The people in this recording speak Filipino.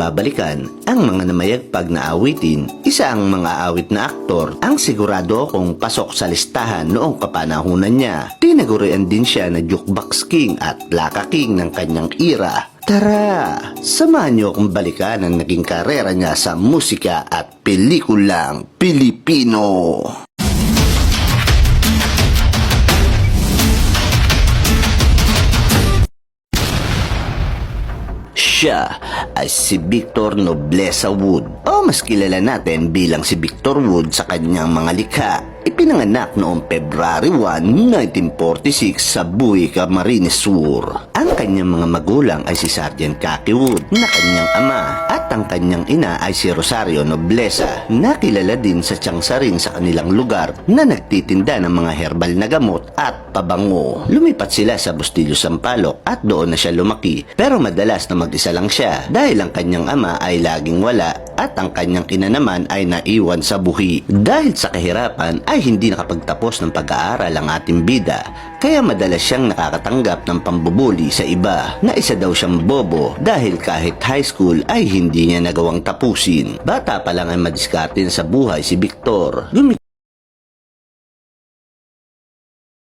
babalikan ang mga namayagpag na awitin, isa ang mga awit na aktor ang sigurado kung pasok sa listahan noong kapanahunan niya. Tinagurian din siya na Jukebox King at Plaka King ng kanyang era. Tara, samahan niyo akong balikan ang naging karera niya sa musika at pelikulang Pilipino. Siya ay si Victor Nobleza Wood o mas kilala natin bilang si Victor Wood sa kanyang mga likha. Ipinanganak noong February 1, 1946 sa Buhi, Camarines Sur. Ang kanyang mga magulang ay si Sergeant Kaki Wood na kanyang ama at ang kanyang ina ay si Rosario Nobleza na kilala din sa tiyangsaring sa kanilang lugar na nagtitinda ng mga herbal na gamot at pabango. Lumipat sila sa Bustillo, Sampaloc at doon na siya lumaki, pero madalas na mag-isa lang siya dahil ang kanyang ama ay laging wala at ang kanyang ina naman ay naiwan sa buhi. Dahil sa kahirapan ay hindi nakapagtapos ng pag-aaral ang ating bida, kaya madalas siyang nakakatanggap ng pambubuli sa iba na isa daw siyang bobo dahil kahit high school ay hindi niya nagawang tapusin. Bata pa lang ay madiskarte sa buhay si Victor.